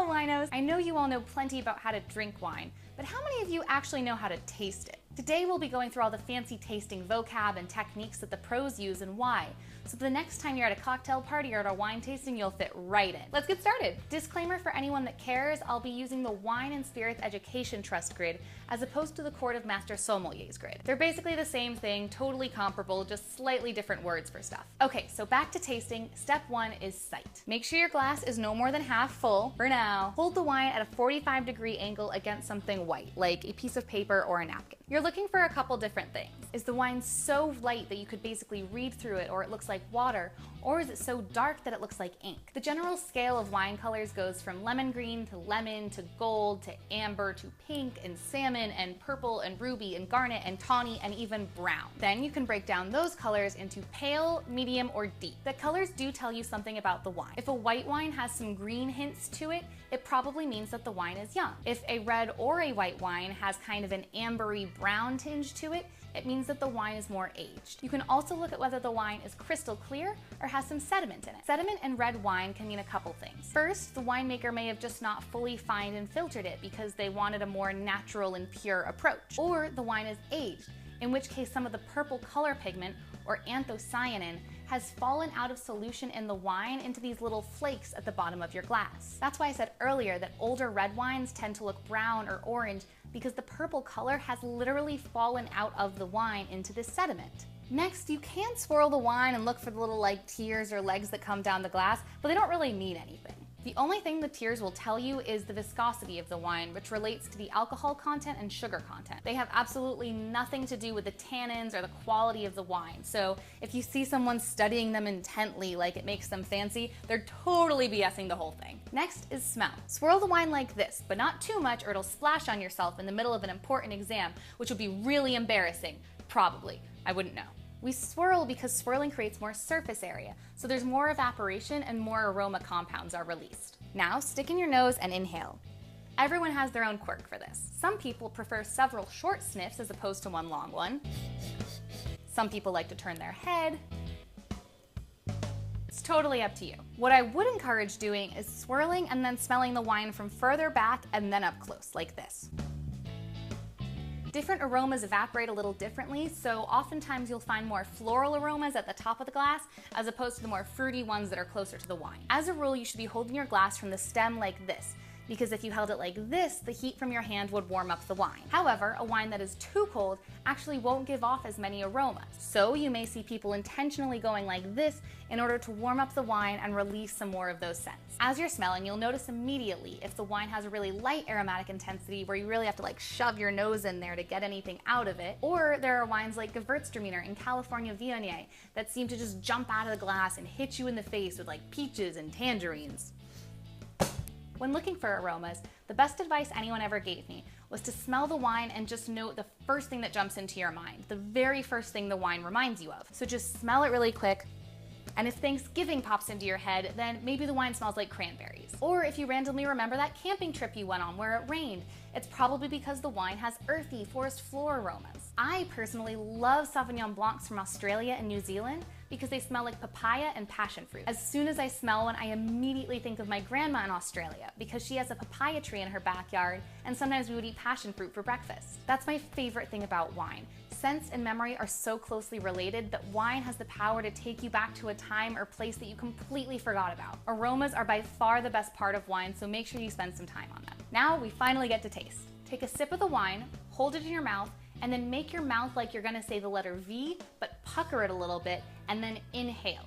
winos! I know you all know plenty about how to drink wine, but how many of you actually know how to taste it? Today we'll be going through all the fancy tasting vocab and techniques that the pros use and why, so the next time you're at a cocktail party or at a wine tasting, you'll fit right in. Let's get started. Disclaimer for anyone that cares, I'll be using the Wine and Spirits Education Trust grid as opposed to the Court of Master Sommeliers grid. They're basically the same thing, totally comparable, just slightly different words for stuff. Okay, so back to tasting. Step 1 is sight. Make sure your glass is no more than half full. For now, hold the wine at a 45-degree angle against something white, like a piece of paper or a napkin. You're looking for a couple different things. Is the wine so light that you could basically read through it or it looks like water, or is it so dark that it looks like ink? The general scale of wine colors goes from lemon green to lemon to gold to amber to pink and salmon and purple and ruby and garnet and tawny and even brown. Then you can break down those colors into pale, medium, or deep. The colors do tell you something about the wine. If a white wine has some green hints to it, it probably means that the wine is young. If a red or a white wine has kind of an ambery brown tinge to it, it means that the wine is more aged. You can also look at whether the wine is crystal clear or has some sediment in it. Sediment in red wine can mean a couple things. First, the winemaker may have just not fully fined and filtered it because they wanted a more natural and pure approach. Or the wine is aged, in which case some of the purple color pigment, or anthocyanin, has fallen out of solution in the wine into these little flakes at the bottom of your glass. That's why I said earlier that older red wines tend to look brown or orange because the purple color has literally fallen out of the wine into this sediment. Next, you can swirl the wine and look for the little tears or legs that come down the glass, but they don't really mean anything. The only thing the tears will tell you is the viscosity of the wine, which relates to the alcohol content and sugar content. They have absolutely nothing to do with the tannins or the quality of the wine. So if you see someone studying them intently like it makes them fancy, they're totally BSing the whole thing. Next is smell. Swirl the wine like this, but not too much or it'll splash on yourself in the middle of an important exam, which would be really embarrassing. Probably. I wouldn't know. We swirl because swirling creates more surface area, so there's more evaporation and more aroma compounds are released. Now stick in your nose and inhale. Everyone has their own quirk for this. Some people prefer several short sniffs as opposed to one long one. Some people like to turn their head. It's totally up to you. What I would encourage doing is swirling and then smelling the wine from further back and then up close, like this. Different aromas evaporate a little differently, so oftentimes you'll find more floral aromas at the top of the glass as opposed to the more fruity ones that are closer to the wine. As a rule, you should be holding your glass from the stem like this, because if you held it like this, the heat from your hand would warm up the wine. However, a wine that is too cold actually won't give off as many aromas. So you may see people intentionally going like this in order to warm up the wine and release some more of those scents. As you're smelling, you'll notice immediately if the wine has a really light aromatic intensity where you really have to shove your nose in there to get anything out of it, or there are wines like Gewürztraminer and California Viognier that seem to just jump out of the glass and hit you in the face with peaches and tangerines. When looking for aromas, the best advice anyone ever gave me was to smell the wine and just note the first thing that jumps into your mind, the very first thing the wine reminds you of. So just smell it really quick, and if Thanksgiving pops into your head, then maybe the wine smells like cranberries. Or if you randomly remember that camping trip you went on where it rained, it's probably because the wine has earthy forest floor aromas. I personally love Sauvignon Blancs from Australia and New Zealand because they smell like papaya and passion fruit. As soon as I smell one, I immediately think of my grandma in Australia because she has a papaya tree in her backyard and sometimes we would eat passion fruit for breakfast. That's my favorite thing about wine. Scents and memory are so closely related that wine has the power to take you back to a time or place that you completely forgot about. Aromas are by far the best part of wine, so make sure you spend some time on them. Now we finally get to taste. Take a sip of the wine, hold it in your mouth, and then make your mouth like you're gonna say the letter V, but pucker it a little bit, and then inhale.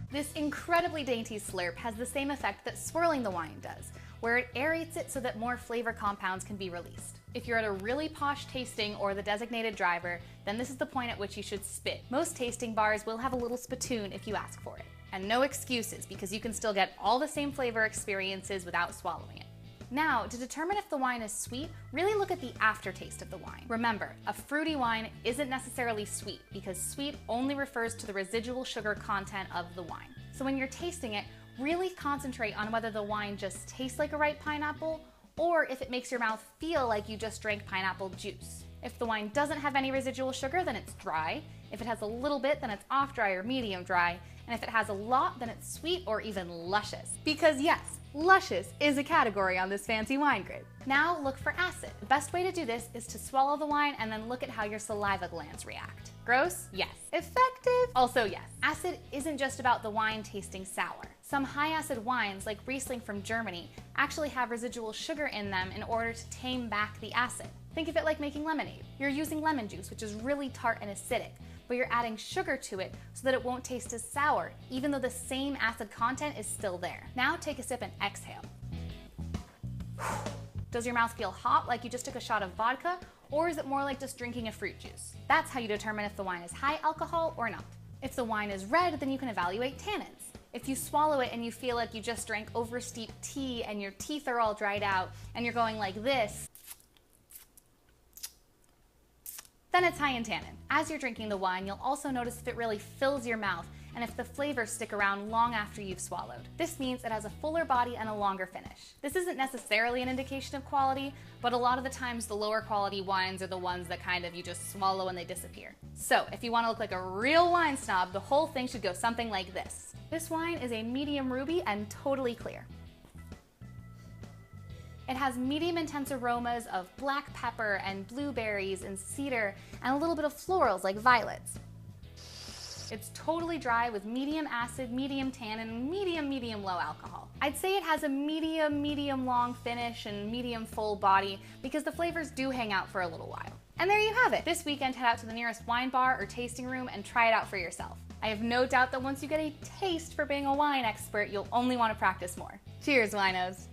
This incredibly dainty slurp has the same effect that swirling the wine does, where it aerates it so that more flavor compounds can be released. If you're at a really posh tasting or the designated driver, then this is the point at which you should spit. Most tasting bars will have a little spittoon if you ask for it. And no excuses, because you can still get all the same flavor experiences without swallowing it. Now, to determine if the wine is sweet, really look at the aftertaste of the wine. Remember, a fruity wine isn't necessarily sweet because sweet only refers to the residual sugar content of the wine. So when you're tasting it, really concentrate on whether the wine just tastes like a ripe pineapple or if it makes your mouth feel like you just drank pineapple juice. If the wine doesn't have any residual sugar, then it's dry. If it has a little bit, then it's off dry or medium dry. And if it has a lot, then it's sweet or even luscious. Because yes, luscious is a category on this fancy wine grid. Now look for acid. The best way to do this is to swallow the wine and then look at how your saliva glands react. Gross? Yes. Effective? Also yes. Acid isn't just about the wine tasting sour. Some high acid wines, like Riesling from Germany, actually have residual sugar in them in order to tame back the acid. Think of it like making lemonade. You're using lemon juice, which is really tart and acidic, but you're adding sugar to it so that it won't taste as sour, even though the same acid content is still there. Now take a sip and exhale. Does your mouth feel hot like you just took a shot of vodka, or is it more like just drinking a fruit juice? That's how you determine if the wine is high alcohol or not. If the wine is red, then you can evaluate tannins. If you swallow it and you feel like you just drank oversteeped tea and your teeth are all dried out and you're going like this, then it's high in tannin. As you're drinking the wine, you'll also notice if it really fills your mouth and if the flavors stick around long after you've swallowed. This means it has a fuller body and a longer finish. This isn't necessarily an indication of quality, but a lot of the times the lower quality wines are the ones that kind of you just swallow and they disappear. So if you want to look like a real wine snob, the whole thing should go something like this. This wine is a medium ruby and totally clear. It has medium intense aromas of black pepper and blueberries and cedar and a little bit of florals like violets. It's totally dry with medium acid, medium tannin, medium low alcohol. I'd say it has a medium long finish and medium full body because the flavors do hang out for a little while. And there you have it. This weekend, head out to the nearest wine bar or tasting room and try it out for yourself. I have no doubt that once you get a taste for being a wine expert, you'll only want to practice more. Cheers, winos!